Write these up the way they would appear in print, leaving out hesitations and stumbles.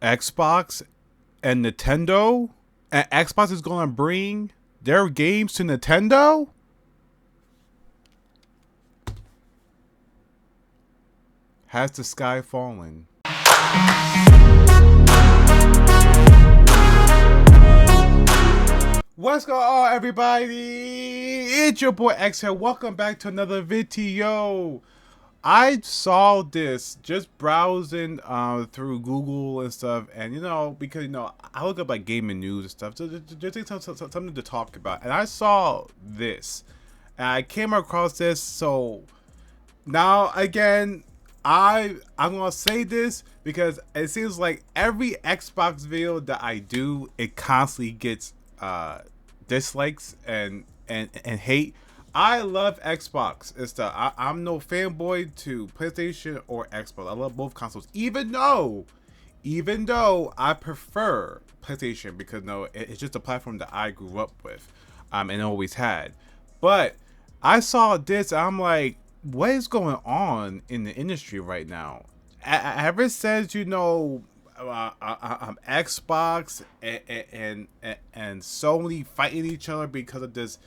Xbox and Nintendo, and Xbox is going to bring their games to Nintendo. Has the sky fallen? What's going on, everybody? It's your boy X here. Welcome back to another video. I saw this just browsing through Google and stuff, and because I look up like gaming news and stuff, so just something to talk about. And I saw this, and I came across this. So now again, I'm gonna say this because it seems like every Xbox video that I do, it constantly gets dislikes and hate. I love Xbox and stuff. I'm no fanboy to PlayStation or Xbox. I love both consoles, even though I prefer PlayStation because it's just a platform that I grew up with, and always had. But I saw this, and I'm like, what is going on in the industry right now? Ever since Xbox and Sony fighting each other because of this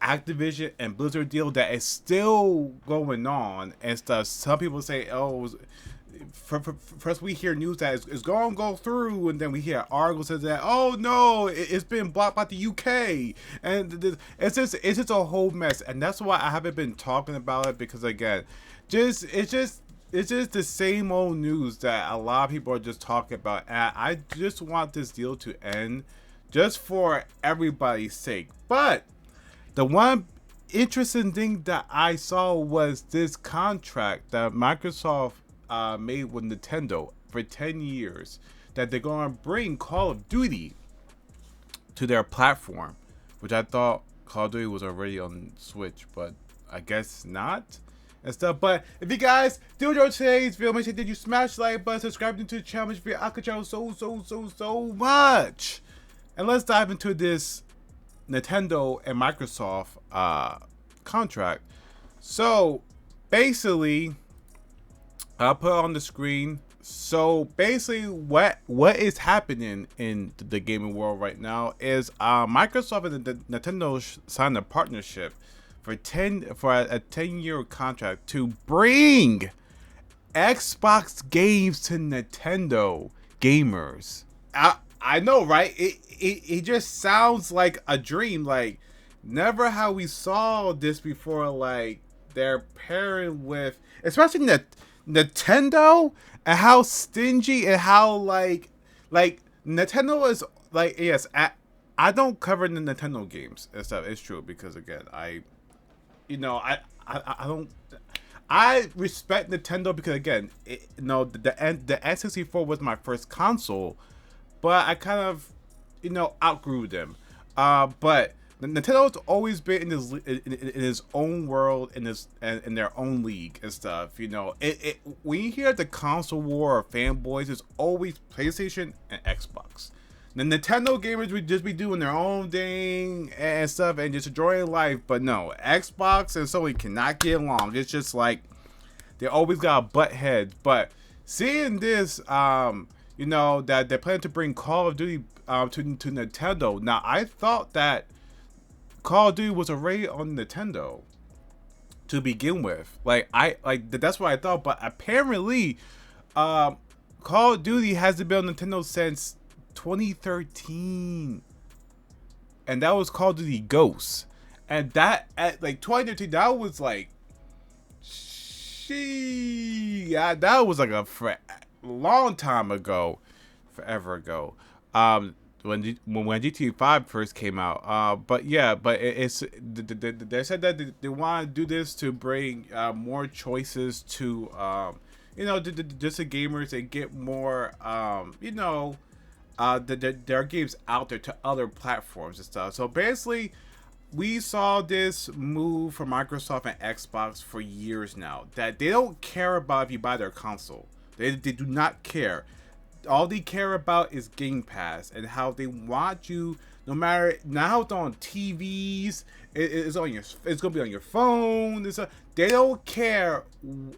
Activision and Blizzard deal that is still going on and stuff. Some people say, "Oh, first we hear news that it's going to go through," and then we hear articles says that, "Oh no, it's been blocked by the UK," and it's just a whole mess. And that's why I haven't been talking about it because again, it's just the same old news that a lot of people are just talking about. And I just want this deal to end, just for everybody's sake. But the one interesting thing that I saw was this contract that Microsoft made with Nintendo for 10 years, that they're going to bring Call of Duty to their platform, which I thought Call of Duty was already on Switch, but I guess not and stuff. But if you guys do enjoy today's video, make sure that you smash the like button, subscribe to the channel, which I could show so much. And let's dive into this Nintendo and Microsoft contract. So basically, I'll put it on the screen. So basically, what is happening in the gaming world right now is Microsoft and Nintendo signed a partnership for a 10-year contract to bring Xbox games to Nintendo gamers. I know, right? It just sounds like a dream. Like, never have we saw this before. Like, they're pairing with, especially Nintendo, and how stingy and how like Nintendo is like. Yes, I don't cover the Nintendo games and stuff. It's true because again, I don't. I respect Nintendo because again, the N64 was my first console, but I kind of, outgrew them. But Nintendo's always been in his own world, in their own league and stuff. When you hear the console war of fanboys, it's always PlayStation and Xbox. The Nintendo gamers would just be doing their own thing and stuff and just enjoying life. But no, Xbox and Sony cannot get along. It's just like they always got butt heads. But seeing this, that they're planning to bring Call of Duty to Nintendo. Now, I thought that Call of Duty was already on Nintendo to begin with. That's what I thought. But apparently, Call of Duty hasn't been on Nintendo since 2013, and that was Call of Duty Ghosts. And that at 2013, that was like, that was like a long time ago, forever ago. When GTA 5 first came out. But it's they said that they want to do this to bring more choices to just the gamers and get more their games out there to other platforms and stuff. So basically, we saw this move from Microsoft and Xbox for years now, that they don't care about if you buy their console. They do not care. All they care about is Game Pass and how they want you, no matter now it's on TVs, it's gonna be on your phone. They don't care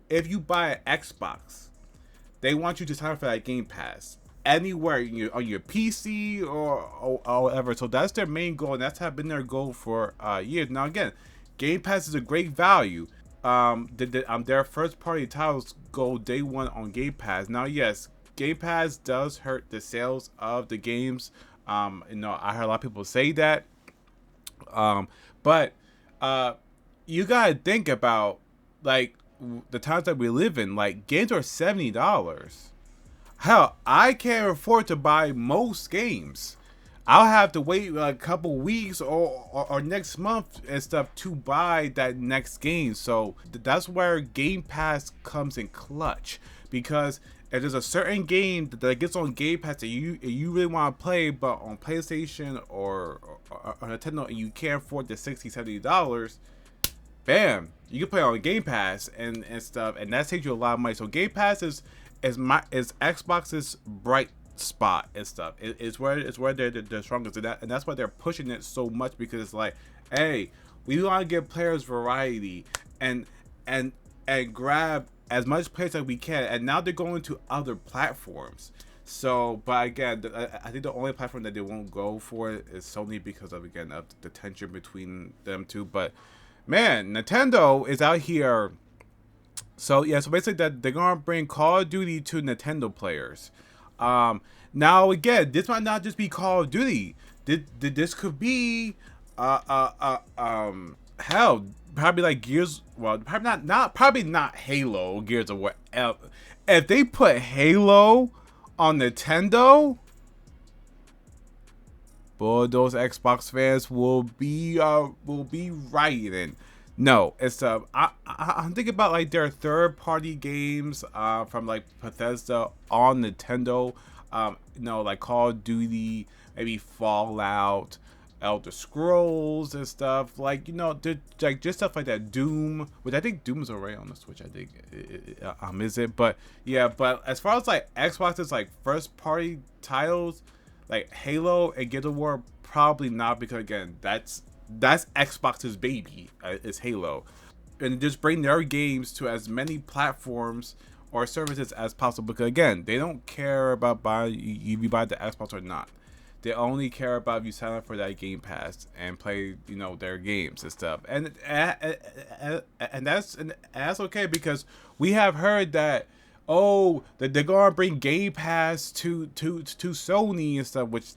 if you buy an Xbox. They want you to sign up for that Game Pass. anywhere on your PC or whatever. So that's their main goal, and that's been their goal for years. Now again, Game Pass is a great value. Their first party titles go day one on Game Pass. Now yes, Game Pass does hurt the sales of the games. I heard a lot of people say that. But you gotta think about like the times that we live in. Like games are $70. Hell, I can't afford to buy most games. I'll have to wait a couple weeks or next month and stuff to buy that next game. So that's where Game Pass comes in clutch, because if there's a certain game that gets on Game Pass that you really want to play, but on PlayStation or Nintendo, and you can't afford the $60-$70, bam, you can play on Game Pass and stuff, and that saves you a lot of money. So Game Pass is Xbox's bright spot and stuff. It's where they're strongest, and that's why they're pushing it so much, because it's like, hey, we want to give players variety and grab as much players as we can. And now they're going to other platforms. So, but again, I think the only platform that they won't go for is Sony, because of the tension between them two. But man, Nintendo is out here. So yeah, so basically that they're gonna bring Call of Duty to Nintendo players. Now again, this might not just be Call of Duty. This could be hell, probably like Gears. Well, probably not Halo, Gears of War. If they put Halo on Nintendo, boy, those Xbox fans will be rioting. No, it's I'm thinking about like their third-party games from like Bethesda on Nintendo. Like Call of Duty, maybe Fallout, Elder Scrolls and stuff. Like like just stuff like that. Doom, which I think Doom's already on the Switch. I think is it? But yeah, but as far as like Xbox's like first-party titles, like Halo and Gears of War, probably not, because again, that's Xbox's baby, is Halo, and just bring their games to as many platforms or services as possible, because again, they don't care about you buy the Xbox or not. They only care about if you sign up for that Game Pass and play their games and stuff, and that's okay, because we have heard that that they're gonna bring Game Pass to Sony and stuff, which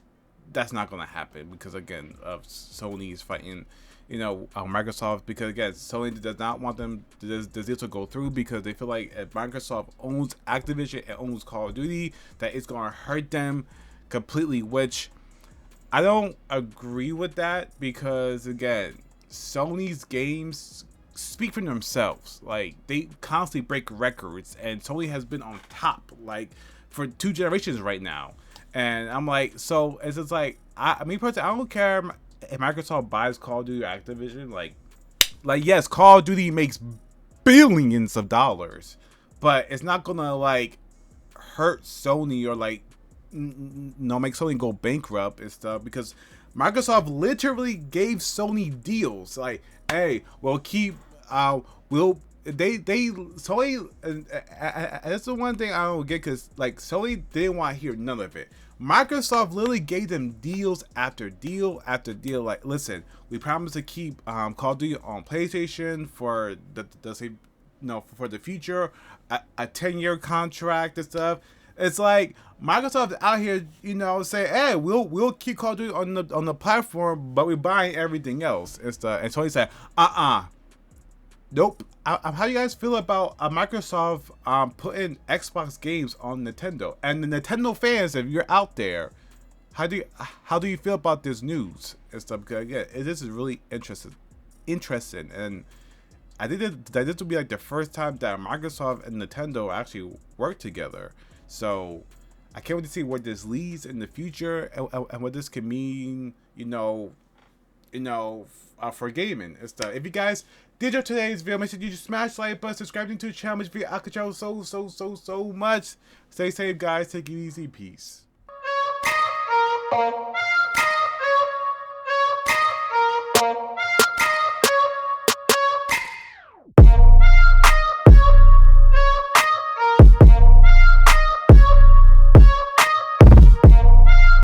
that's not going to happen, because again, Sony is fighting Microsoft, because again, Sony does not want this deal to go through, because they feel like if Microsoft owns Activision and owns Call of Duty, that it's going to hurt them completely, which I don't agree with that, because again, Sony's games speak for themselves. Like, they constantly break records, and Sony has been on top like for 2 generations right now. And I'm like, so it's just like, me personally, I don't care if Microsoft buys Call of Duty or Activision. Like yes, Call of Duty makes billions of dollars, but it's not gonna like hurt Sony or like make Sony go bankrupt and stuff, because Microsoft literally gave Sony deals like, hey, we'll keep Sony, and that's the one thing I don't get, because like Sony didn't want to hear none of it. Microsoft literally gave them deals after deal after deal. Like, listen, we promise to keep Call of Duty on PlayStation for for the future, a 10-year contract and stuff. It's like Microsoft out here, say, hey, we'll keep Call of Duty on the platform, but we're buying everything else and stuff. And Sony said, nope. How do you guys feel about Microsoft putting Xbox games on Nintendo? And the Nintendo fans, if you're out there, how do you feel about this news and stuff? Because again, this is really interesting, and I think that this will be like the first time that Microsoft and Nintendo actually work together. So I can't wait to see where this leads in the future, and what this can mean, for gaming and stuff. If you guys did enjoy today's video, make sure you just smash the like button, subscribe to the channel, which video I control so much. Stay safe, guys. Take it easy. Peace.